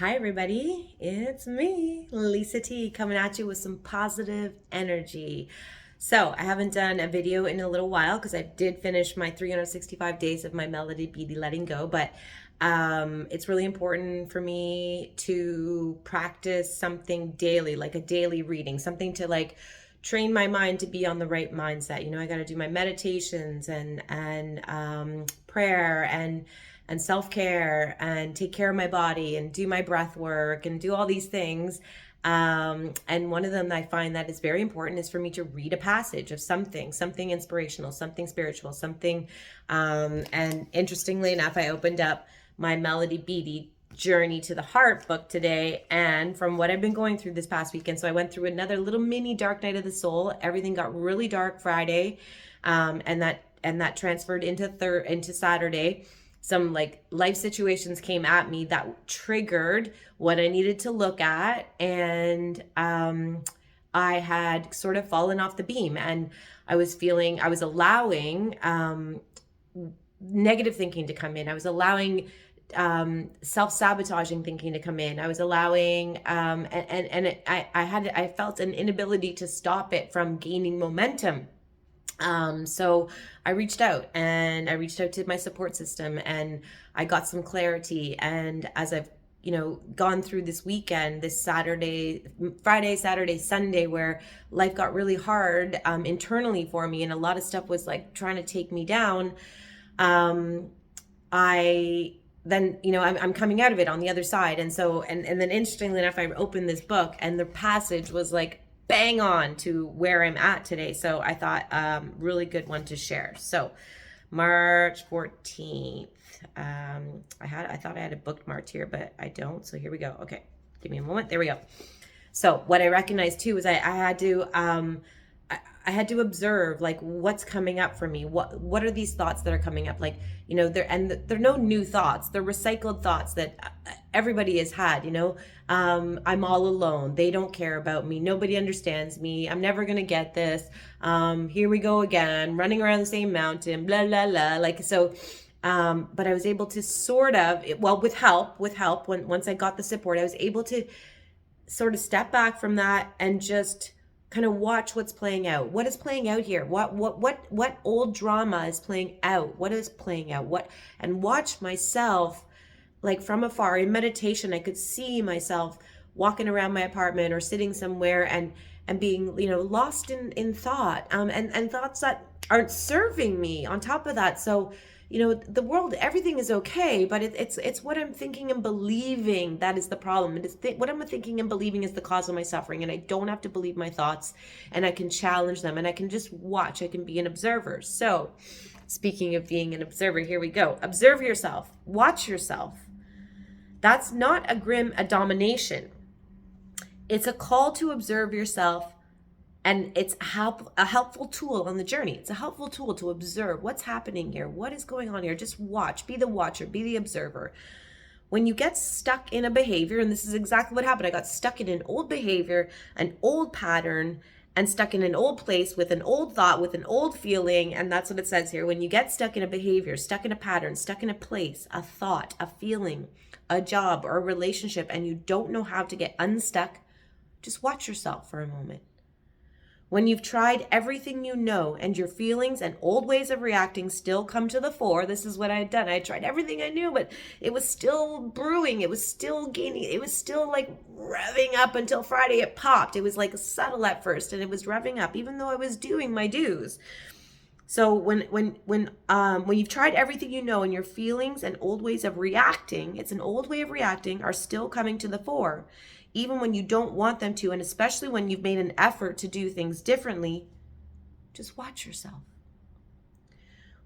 Hi everybody, it's me, LisaT, coming at you with some positive energy. So I haven't done a video in a little while because I did finish my 365 days of my Melody Beattie letting go, but it's really important for me to practice something daily, like a daily reading, something to like train my mind to be on the right mindset. I got to do my meditations and prayer and self-care and take care of my body and do my breath work and do all these things. And one of them that I find that is very important is for me to read a passage of something inspirational, something spiritual, something. And interestingly enough, I opened up my Melody Beattie Journey to the Heart book today, and from what I've been going through this past weekend, so I went through another little mini dark night of the soul. Everything got really dark Friday, and that transferred into Saturday. Some like life situations came at me that triggered what I needed to look at, and I had sort of fallen off the beam, and I was allowing negative thinking to come in. I was allowing self-sabotaging thinking to come in. I was allowing I felt an inability to stop it from gaining momentum. So I reached out to my support system, and I got some clarity. And as I've gone through this weekend, this Friday, Saturday, Sunday, where life got really hard internally for me, and a lot of stuff was like trying to take me down. I'm coming out of it on the other side. And so, and then interestingly enough, I opened this book and the passage was like bang on to where I'm at today. So I thought, really good one to share. So March 14th, I thought I had it bookmarked here, but I don't. So here we go. Okay. Give me a moment. There we go. So what I recognized too is I had to observe like what's coming up for me. What are these thoughts that are coming up? Like, they're no new thoughts. They're recycled thoughts that everybody has had, I'm all alone. They don't care about me. Nobody understands me. I'm never going to get this. Here we go again, running around the same mountain, blah, blah, blah. Like, so, but I was able to sort of, with help, once I got the support, I was able to sort of step back from that and just kind of watch what's playing out. What is playing out here? What old drama is playing out? What is playing out? And watch myself like from afar. In meditation, I could see myself walking around my apartment or sitting somewhere and being, lost in thought, and thoughts that aren't serving me on top of that. So, the world, everything is okay, but it's what I'm thinking and believing that is the problem. What I'm thinking and believing is the cause of my suffering, and I don't have to believe my thoughts, and I can challenge them, and I can just watch. I can be an observer. So, speaking of being an observer, here we go. Observe yourself. Watch yourself. That's not a domination. It's a call to observe yourself. And it's a helpful tool on the journey. It's a helpful tool to observe what's happening here. What is going on here? Just watch. Be the watcher. Be the observer. When you get stuck in a behavior, and this is exactly what happened. I got stuck in an old behavior, an old pattern, and stuck in an old place with an old thought, with an old feeling. And that's what it says here. When you get stuck in a behavior, stuck in a pattern, stuck in a place, a thought, a feeling, a job, or a relationship, and you don't know how to get unstuck, just watch yourself for a moment. When you've tried everything you know and your feelings and old ways of reacting still come to the fore, this is what I had done. I had tried everything I knew, but it was still brewing. It was still gaining. It was still like revving up until Friday it popped. It was like subtle at first, and it was revving up, even though I was doing my dues. So when you've tried everything you know and your feelings and old ways of reacting, it's an old way of reacting, are still coming to the fore, even when you don't want them to, and especially when you've made an effort to do things differently, just watch yourself.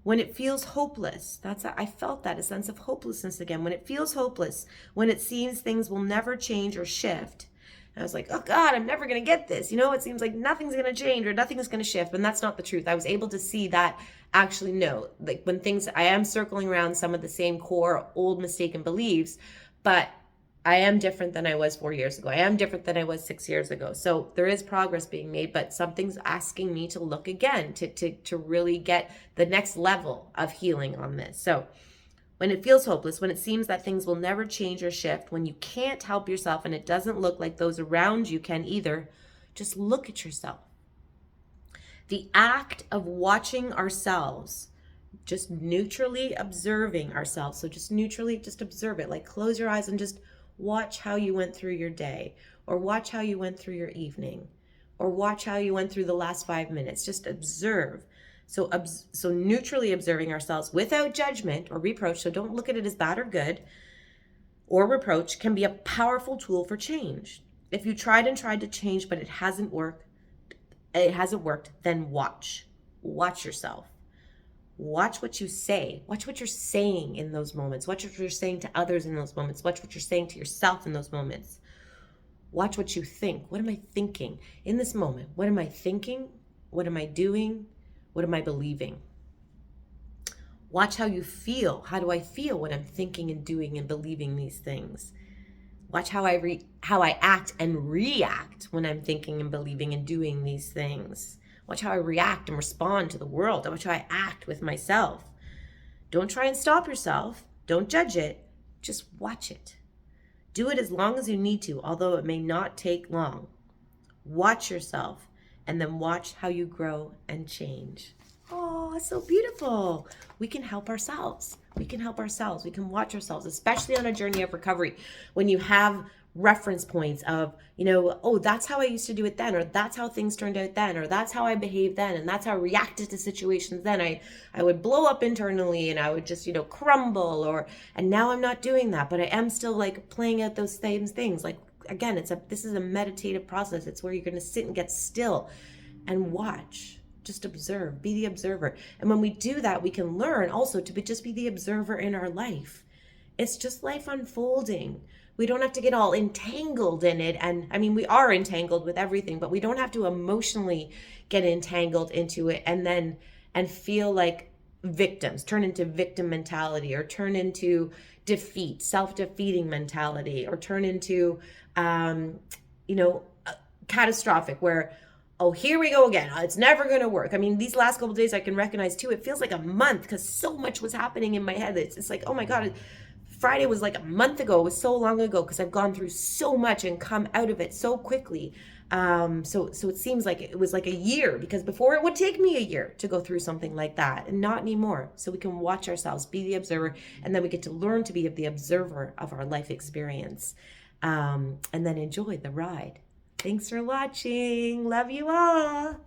When it feels hopeless, I felt that, a sense of hopelessness again. When it feels hopeless, when it seems things will never change or shift, and I was like, oh God, I'm never going to get this. It seems like nothing's going to change or nothing is going to shift. And that's not the truth. I was able to see that actually, no, like when I am circling around some of the same core old mistaken beliefs, but I am different than I was 4 years ago. I am different than I was 6 years ago. So there is progress being made, but something's asking me to look again, to really get the next level of healing on this. So When it feels hopeless, when it seems that things will never change or shift, when you can't help yourself and it doesn't look like those around you can either, just look at yourself. The act of watching ourselves, just neutrally observing ourselves. So just neutrally, just observe it. Like close your eyes and just watch how you went through your day, or watch how you went through your evening, or watch how you went through the last 5 minutes. Just observe. So neutrally observing ourselves without judgment or reproach. So don't look at it as bad or good or reproach, can be a powerful tool for change. If you tried to change, but it hasn't worked, then watch yourself. Watch what you say. Watch what you're saying in those moments. Watch what you're saying to others in those moments. Watch what you're saying to yourself in those moments. Watch what you think. What am I thinking in this moment? What am I thinking? What am I doing? What am I believing? Watch how you feel. How do I feel when I'm thinking and doing and believing these things? Watch how I act and react when I'm thinking and believing and doing these things. Watch how I react and respond to the world. Watch how I act with myself. Don't try and stop yourself. Don't judge it. Just watch it. Do it as long as you need to, although it may not take long. Watch yourself, and then watch how you grow and change. Oh, it's so beautiful. We can help ourselves. We can help ourselves. We can watch ourselves, especially on a journey of recovery. When you have reference points of, oh, that's how I used to do it then, or that's how things turned out then, or that's how I behaved then, and that's how I reacted to situations then. I would blow up internally and I would just, crumble, and now I'm not doing that, but I am still like playing out those same things. Like, again, this is a meditative process. It's where you're going to sit and get still and watch. Just observe, be the observer. And when we do that, we can learn also to just be the observer in our life. It's just life unfolding. We don't have to get all entangled in it. And I mean, we are entangled with everything, but we don't have to emotionally get entangled into it and feel like victims, turn into victim mentality, or turn into defeat, self-defeating mentality, or turn into, catastrophic, where, oh, here we go again. It's never going to work. I mean, these last couple of days I can recognize too, it feels like a month because so much was happening in my head. It's like, oh my God, Friday was like a month ago. It was so long ago because I've gone through so much and come out of it so quickly. So it seems like it was like a year, because before it would take me a year to go through something like that, and not anymore. So we can watch ourselves, be the observer, and then we get to learn to be the observer of our life experience, and then enjoy the ride. Thanks for watching. Love you all.